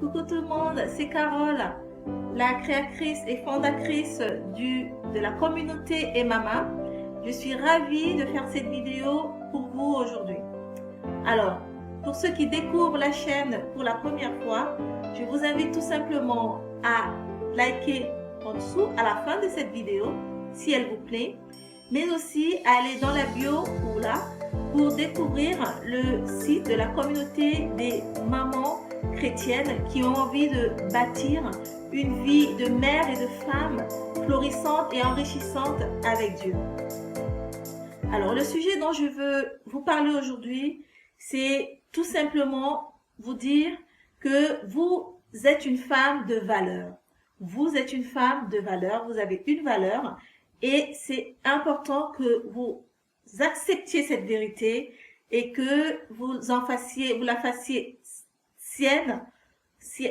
Coucou tout le monde, c'est Carole, la créatrice et fondatrice de la communauté Emama. Je suis ravie de faire cette vidéo pour vous aujourd'hui. Alors, pour ceux qui découvrent la chaîne pour la première fois, je vous invite tout simplement à liker en dessous à la fin de cette vidéo, si elle vous plaît, mais aussi à aller dans la bio ou là pour découvrir le site de la communauté des mamans chrétiennes qui ont envie de bâtir une vie de mère et de femme florissante et enrichissante avec Dieu. Alors, le sujet dont je veux vous parler aujourd'hui, c'est tout simplement vous dire que vous êtes une femme de valeur. Vous êtes une femme de valeur, vous avez une valeur et c'est important que vous acceptiez cette vérité et que vous la fassiez sienne,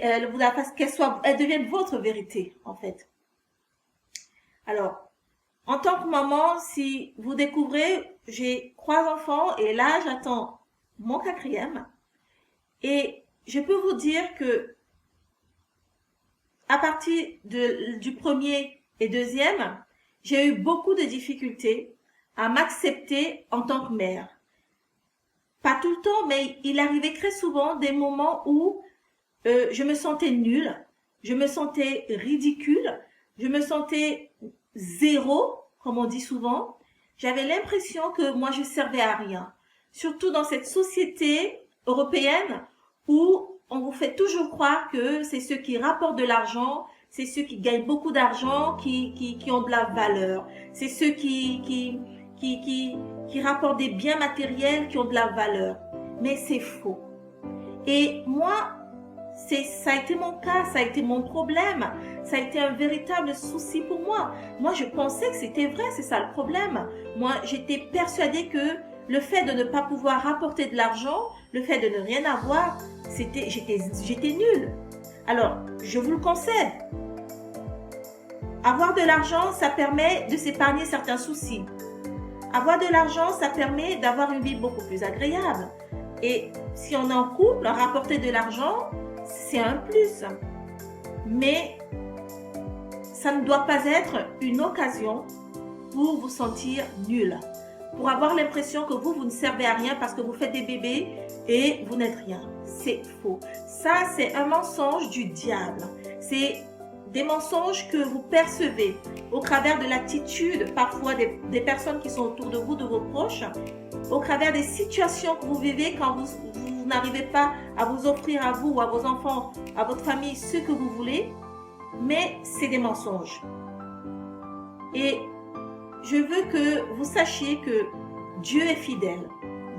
elle devienne votre vérité en fait. Alors, en tant que maman, si vous découvrez, j'ai 3 enfants et là j'attends mon 4e et je peux vous dire que à partir du 1er et 2e, j'ai eu beaucoup de difficultés à m'accepter en tant que mère. Pas tout le temps, mais il arrivait très souvent des moments où je me sentais nulle, je me sentais ridicule, je me sentais zéro, comme on dit souvent. J'avais l'impression que moi, je servais à rien. Surtout dans cette société européenne où on vous fait toujours croire que c'est ceux qui rapportent de l'argent, c'est ceux qui gagnent beaucoup d'argent, qui ont de la valeur. C'est ceux qui rapportent des biens matériels qui ont de la valeur. Mais c'est faux. Et moi, ça a été mon cas, ça a été mon problème, ça a été un véritable souci pour moi. Moi, je pensais que c'était vrai, c'est ça le problème. Moi, j'étais persuadée que le fait de ne pas pouvoir rapporter de l'argent, le fait de ne rien avoir, j'étais nulle. Alors, je vous le concède. Avoir de l'argent, ça permet de s'épargner certains soucis. Avoir de l'argent, ça permet d'avoir une vie beaucoup plus agréable. Et si on est en couple, rapporter de l'argent, c'est un plus. Mais ça ne doit pas être une occasion pour vous sentir nul. Pour avoir l'impression que vous ne servez à rien parce que vous faites des bébés et vous n'êtes rien. C'est faux. Ça, c'est un mensonge du diable. C'est des mensonges que vous percevez au travers de l'attitude parfois des personnes qui sont autour de vous, de vos proches, au travers des situations que vous vivez quand vous n'arrivez pas à vous offrir à vous ou à vos enfants, à votre famille, ce que vous voulez, mais c'est des mensonges. Et je veux que vous sachiez que Dieu est fidèle,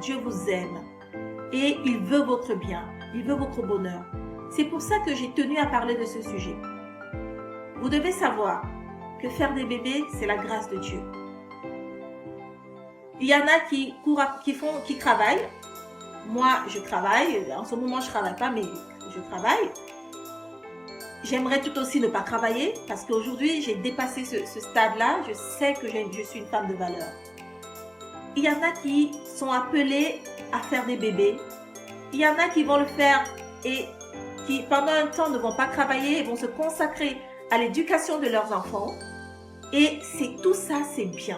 Dieu vous aime et il veut votre bien, il veut votre bonheur. C'est pour ça que j'ai tenu à parler de ce sujet. Vous devez savoir que faire des bébés, c'est la grâce de Dieu. Il y en a qui travaillent. Moi, je travaille. En ce moment, je ne travaille pas, mais je travaille. J'aimerais tout aussi ne pas travailler parce qu'aujourd'hui, j'ai dépassé ce stade-là. Je sais que je suis une femme de valeur. Il y en a qui sont appelés à faire des bébés. Il y en a qui vont le faire et qui, pendant un temps, ne vont pas travailler et vont se consacrer à l'éducation de leurs enfants. Et tout ça, c'est bien.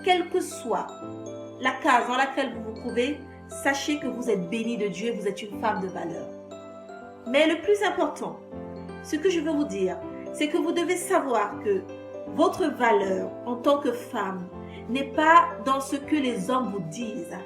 Quelle que soit la case dans laquelle vous vous trouvez, sachez que vous êtes bénie de Dieu, vous êtes une femme de valeur. Mais le plus important, ce que je veux vous dire, c'est que vous devez savoir que votre valeur en tant que femme n'est pas dans ce que les hommes vous disent.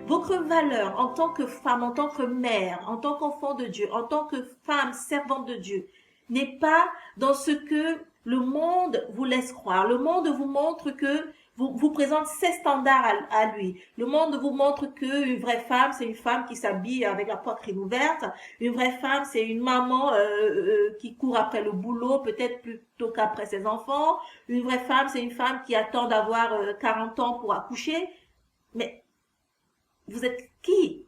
Votre valeur en tant que femme, en tant que mère, en tant qu'enfant de Dieu, en tant que femme servante de Dieu, n'est pas dans ce que le monde vous laisse croire. Le monde vous montre que vous présente ses standards à lui. Le monde vous montre qu'une vraie femme, c'est une femme qui s'habille avec la poitrine ouverte. Une vraie femme, c'est une maman qui court après le boulot, peut-être plutôt qu'après ses enfants. Une vraie femme, c'est une femme qui attend d'avoir 40 ans pour accoucher. Mais vous êtes qui?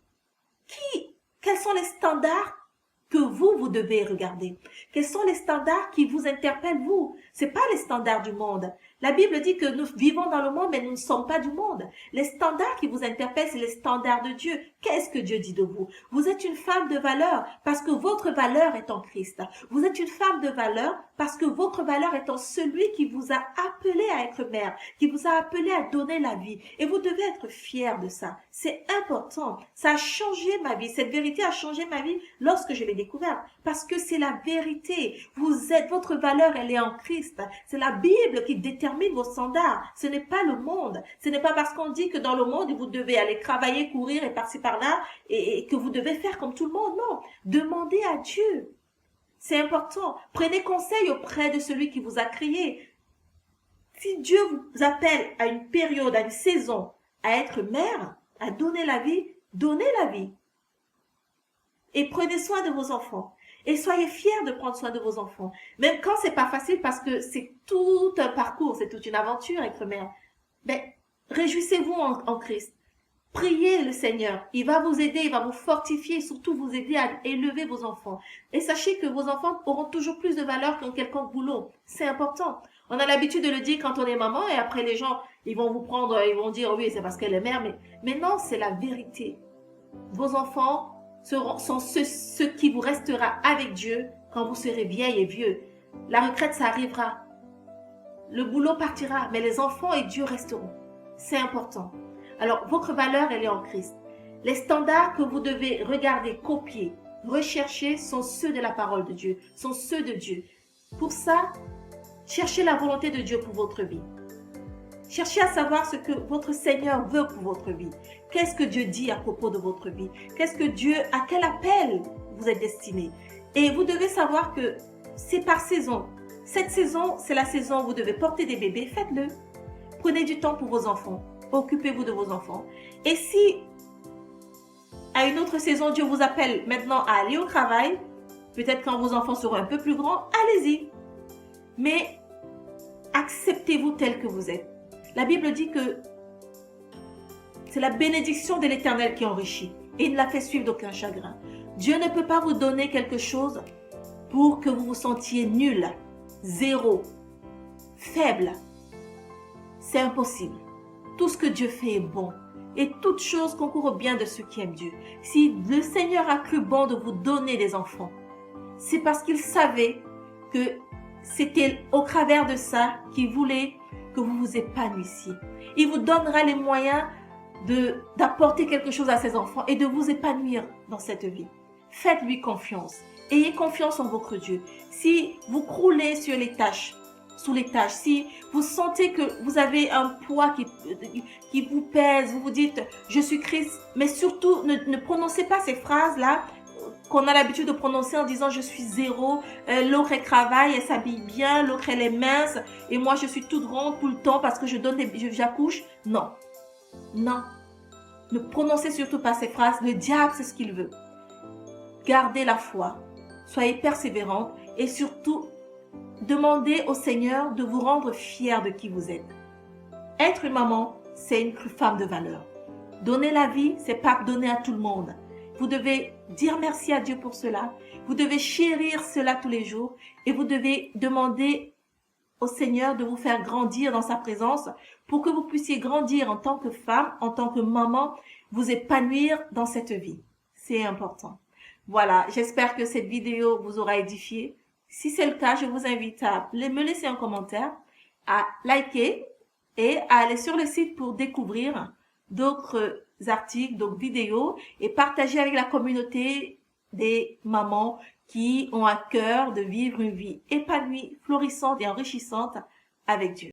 Quels sont les standards que vous devez regarder? Quels sont les standards qui vous interpellent, vous? C'est pas les standards du monde. La Bible dit que nous vivons dans le monde, mais nous ne sommes pas du monde. Les standards qui vous interpellent, c'est les standards de Dieu. Qu'est-ce que Dieu dit de vous? Vous êtes une femme de valeur parce que votre valeur est en Christ. Vous êtes une femme de valeur parce que votre valeur est en celui qui vous a appelé à être mère, qui vous a appelé à donner la vie. Et vous devez être fiers de ça. C'est important. Ça a changé ma vie. Cette vérité a changé ma vie lorsque je l'ai découverte. Parce que c'est la vérité. Votre valeur, elle est en Christ. C'est la Bible qui détermine vos standards. Ce n'est pas le monde. Ce n'est pas parce qu'on dit que dans le monde, vous devez aller travailler, courir et par-ci par-là et que vous devez faire comme tout le monde. Non. Demandez à Dieu. C'est important. Prenez conseil auprès de celui qui vous a créé. Si Dieu vous appelle à une période, à une saison, à être mère, à donner la vie, donnez la vie. Et prenez soin de vos enfants. Et soyez fiers de prendre soin de vos enfants. Même quand c'est pas facile parce que c'est tout un parcours, c'est toute une aventure être mère. Mais réjouissez-vous en Christ. Priez le Seigneur. Il va vous aider, il va vous fortifier et surtout vous aider à élever vos enfants. Et sachez que vos enfants auront toujours plus de valeur qu'un quelconque boulot. C'est important. On a l'habitude de le dire quand on est maman et après les gens, ils vont vous prendre, ils vont dire oui, c'est parce qu'elle est mère. Mais non, c'est la vérité. Vos enfants sont ceux qui vous restera avec Dieu quand vous serez vieille et vieux. La retraite, ça arrivera. Le boulot partira, mais les enfants et Dieu resteront. C'est important. Alors, votre valeur, elle est en Christ. Les standards que vous devez regarder, copier, rechercher sont ceux de la parole de Dieu, sont ceux de Dieu. Pour ça, cherchez la volonté de Dieu pour votre vie. Cherchez à savoir ce que votre Seigneur veut pour votre vie. Qu'est-ce que Dieu dit à propos de votre vie? Qu'est-ce que Dieu, à quel appel vous êtes destiné? Et vous devez savoir que c'est par saison. Cette saison, c'est la saison où vous devez porter des bébés. Faites-le. Prenez du temps pour vos enfants. Occupez-vous de vos enfants. Et si, à une autre saison, Dieu vous appelle maintenant à aller au travail, peut-être quand vos enfants seront un peu plus grands, allez-y. Mais acceptez-vous tel que vous êtes. La Bible dit que c'est la bénédiction de l'Éternel qui enrichit et il ne la fait suivre d'aucun chagrin. Dieu ne peut pas vous donner quelque chose pour que vous vous sentiez nul, zéro, faible. C'est impossible. Tout ce que Dieu fait est bon et toute chose concourt au bien de ceux qui aiment Dieu. Si le Seigneur a cru bon de vous donner des enfants, c'est parce qu'il savait que c'était au travers de ça qu'il voulait que vous vous épanouissiez. Il vous donnera les moyens d'apporter quelque chose à ses enfants et de vous épanouir dans cette vie. Faites-lui confiance. Ayez confiance en votre Dieu. Si vous croulez sous les tâches, si vous sentez que vous avez un poids qui vous pèse, vous vous dites « je suis Christ », mais surtout ne prononcez pas ces phrases-là qu'on a l'habitude de prononcer en disant « je suis zéro », l'autre elle travaille, elle s'habille bien, l'autre elle est mince et moi je suis toute ronde tout le temps parce que j'accouche. Non, non. Ne prononcez surtout pas ces phrases. Le diable, c'est ce qu'il veut. Gardez la foi. Soyez persévérante et surtout, demandez au Seigneur de vous rendre fiers de qui vous êtes. Être une maman, c'est une femme de valeur. Donner la vie, c'est pas donner à tout le monde. Vous devez dire merci à Dieu pour cela. Vous devez chérir cela tous les jours et vous devez demander au Seigneur de vous faire grandir dans sa présence pour que vous puissiez grandir en tant que femme, en tant que maman, vous épanouir dans cette vie. C'est important. Voilà, j'espère que cette vidéo vous aura édifié. Si c'est le cas, je vous invite à me laisser un commentaire, à liker et à aller sur le site pour découvrir d'autres articles, d'autres vidéos et partager avec la communauté des mamans qui ont à cœur de vivre une vie épanouie, florissante et enrichissante avec Dieu.